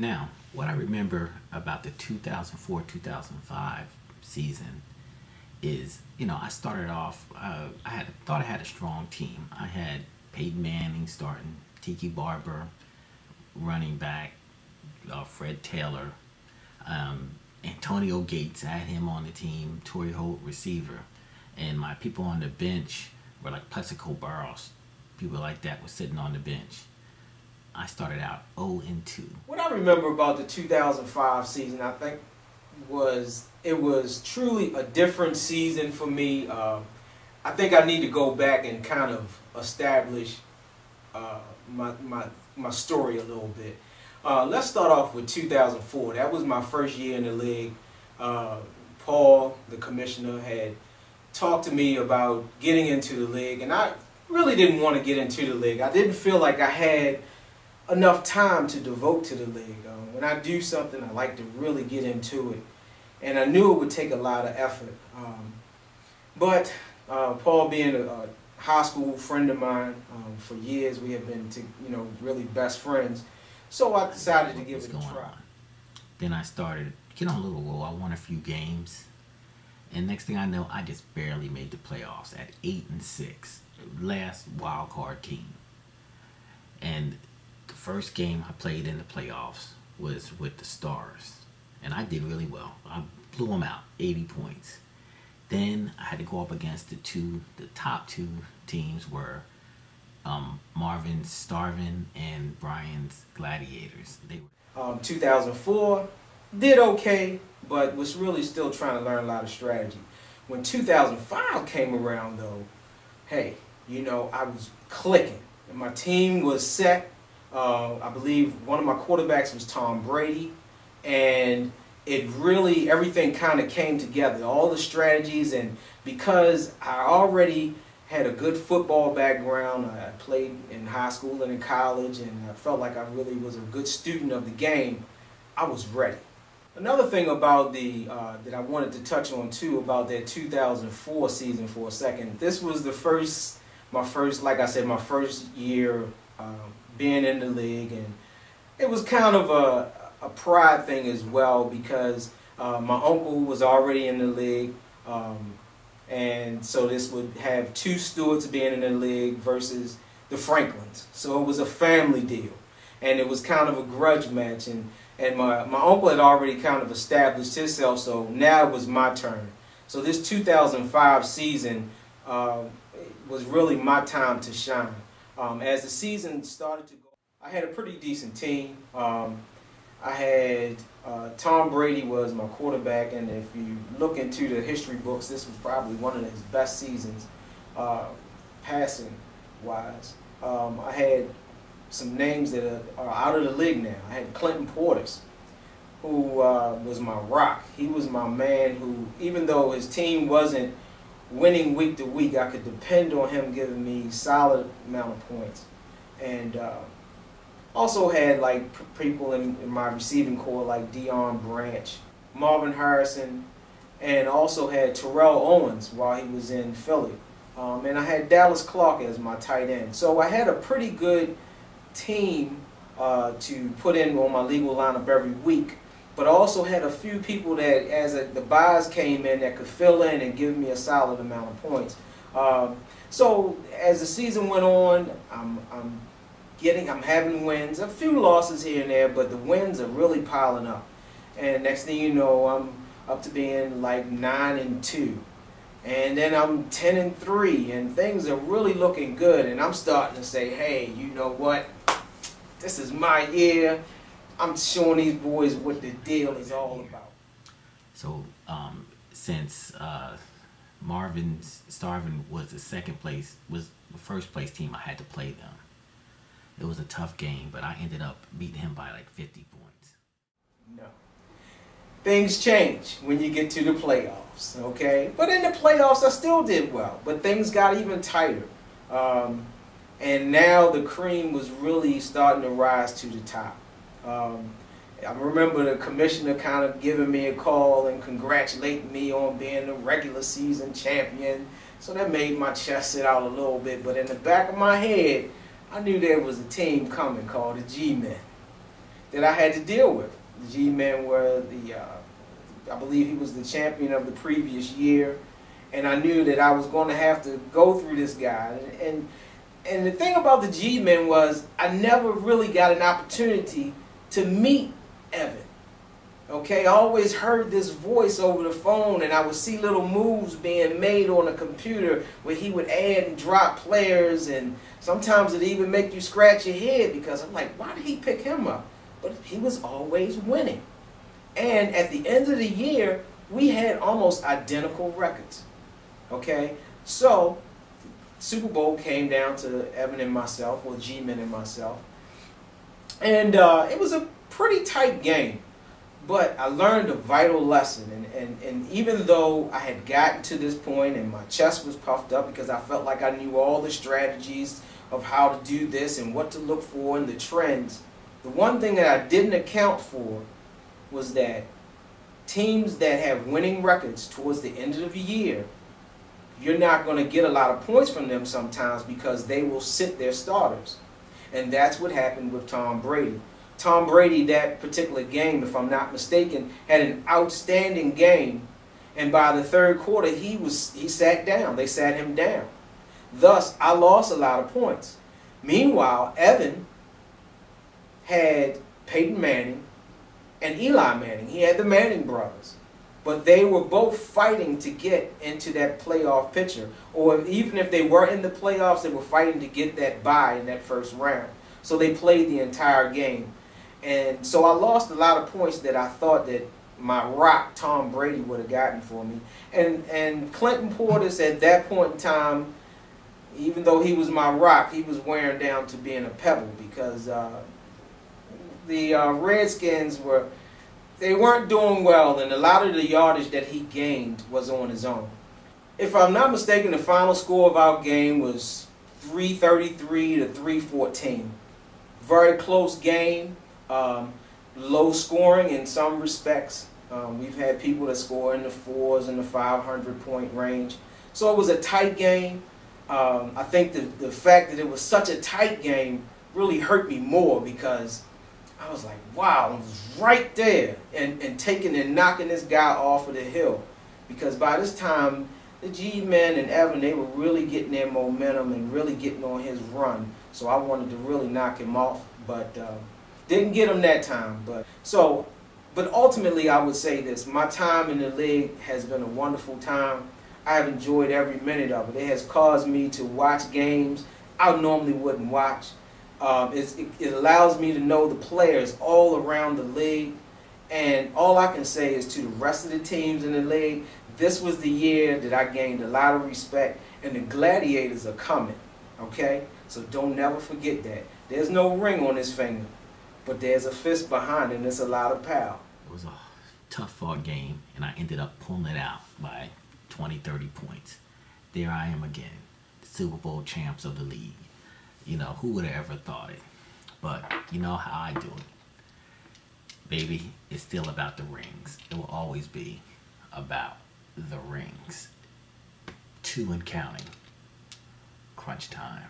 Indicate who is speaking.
Speaker 1: Now, what I remember about the 2004-2005 season is, I started off, thought I had a strong team. I had Peyton Manning starting, Tiki Barber running back, Fred Taylor, Antonio Gates, I had him on the team, Torrey Holt receiver, and my people on the bench were like Plexico Barros. People like that were sitting on the bench. I started out 0-2.
Speaker 2: What I remember about the 2005 season, I think, it was truly a different season for me. I think I need to go back and kind of establish my story a little bit. Let's start off with 2004. That was my first year in the league. Paul, the commissioner, had talked to me about getting into the league, and I really didn't want to get into the league. I didn't feel like I had enough time to devote to the league. When I do something, I like to really get into it, and I knew it would take a lot of effort. But Paul, being a high school friend of mine, for years we have been, really best friends. So I decided to give it a try.
Speaker 1: Then I started getting on a little roll. I won a few games, and next thing I know, I just barely made the playoffs at 8-6, last wild card team. And the first game I played in the playoffs was with the Stars, and I did really well. I blew them out, 80 points. Then I had to go up against the top two teams were Marvin's Starvin and Brian's Gladiators. They were
Speaker 2: 2004 did okay, but was really still trying to learn a lot of strategy. When 2005 came around, though, hey, I was clicking, and my team was set. I believe one of my quarterbacks was Tom Brady, and it really, everything kind of came together, all the strategies, and because I already had a good football background, I played in high school and in college, and I felt like I really was a good student of the game, I was ready. Another thing about that I wanted to touch on too, about that 2004 season for a second, this was my first year being in the league, and it was kind of a pride thing as well, because my uncle was already in the league, and so this would have two Stewarts being in the league versus the Franklins. So it was a family deal, and it was kind of a grudge match, and my uncle had already kind of established himself, so now it was my turn. So this 2005 season was really my time to shine. As the season started to go, I had a pretty decent team. I had Tom Brady was my quarterback, and if you look into the history books, this was probably one of his best seasons, passing-wise. I had some names that are out of the league now. I had Clinton Portis, who was my rock. He was my man who, even though his team wasn't winning week to week, I could depend on him giving me solid amount of points. And also had like people in my receiving core like Deion Branch, Marvin Harrison, and also had Terrell Owens while he was in Philly. And I had Dallas Clark as my tight end. So I had a pretty good team to put in on my legal lineup every week. But I also had a few people that, as the buys came in, that could fill in and give me a solid amount of points. So as the season went on, I'm having wins, a few losses here and there, but the wins are really piling up. And next thing you know, I'm up to being like 9-2, and then I'm 10-3, and things are really looking good. And I'm starting to say, hey, you know what? This is my year. I'm showing these boys what the deal is all about.
Speaker 1: So since Marvin's Starvin was the first place team, I had to play them. It was a tough game, but I ended up beating him by like 50 points.
Speaker 2: No. Things change when you get to the playoffs, okay? But in the playoffs, I still did well, but things got even tighter. And now the cream was really starting to rise to the top. I remember the commissioner kind of giving me a call and congratulating me on being the regular season champion. So that made my chest sit out a little bit, but in the back of my head, I knew there was a team coming called the G-Men. that I had to deal with. The G-Men were I believe he was the champion of the previous year, and I knew that I was going to have to go through this guy. And the thing about the G-Men was I never really got an opportunity to meet Evan. Okay, I always heard this voice over the phone, and I would see little moves being made on the computer where he would add and drop players, and sometimes it even make you scratch your head because I'm like, why did he pick him up? But he was always winning. And at the end of the year, we had almost identical records. Okay, so Super Bowl came down to Evan and myself, or G-Men and myself, and it was a pretty tight game. But I learned a vital lesson, and even though I had gotten to this point and my chest was puffed up because I felt like I knew all the strategies of how to do this and what to look for and the trends, the one thing that I didn't account for was that teams that have winning records towards the end of the year, you're not going to get a lot of points from them sometimes because they will sit their starters. And that's what happened with Tom Brady. Tom Brady, that particular game, if I'm not mistaken, had an outstanding game, and by the third quarter he sat down. They sat him down. Thus, I lost a lot of points. Meanwhile, Evan had Peyton Manning and Eli Manning. He had the Manning brothers. But they were both fighting to get into that playoff picture. Or even if they were in the playoffs, they were fighting to get that bye in that first round. So they played the entire game. And so I lost a lot of points that I thought that my rock, Tom Brady, would have gotten for me. And Clinton Portis, at that point in time, even though he was my rock, he was wearing down to being a pebble because the Redskins weren't doing well, and a lot of the yardage that he gained was on his own. If I'm not mistaken, the final score of our game was 333 to 314. Very close game. Low scoring in some respects. We've had people that score in the 4s and the 500-point range. So it was a tight game. I think the fact that it was such a tight game really hurt me more because I was like, wow, I was right there and taking and knocking this guy off of the hill. Because by this time, the G-Men and Evan, they were really getting their momentum and really getting on his run. So I wanted to really knock him off, but didn't get him that time. But ultimately, I would say this. My time in the league has been a wonderful time. I have enjoyed every minute of it. It has caused me to watch games I normally wouldn't watch. It allows me to know the players all around the league. And all I can say is to the rest of the teams in the league, this was the year that I gained a lot of respect. And the Gladiators are coming. Okay? So don't never forget that. There's no ring on his finger. But there's a fist behind it, and it's a lot of power.
Speaker 1: It was a tough fought game, and I ended up pulling it out by 20, 30 points. There I am again, the Super Bowl champs of the league. You know, who would have ever thought it? But you know how I do it. Baby, it's still about the rings. It will always be about the rings. 2 and counting. Crunch time.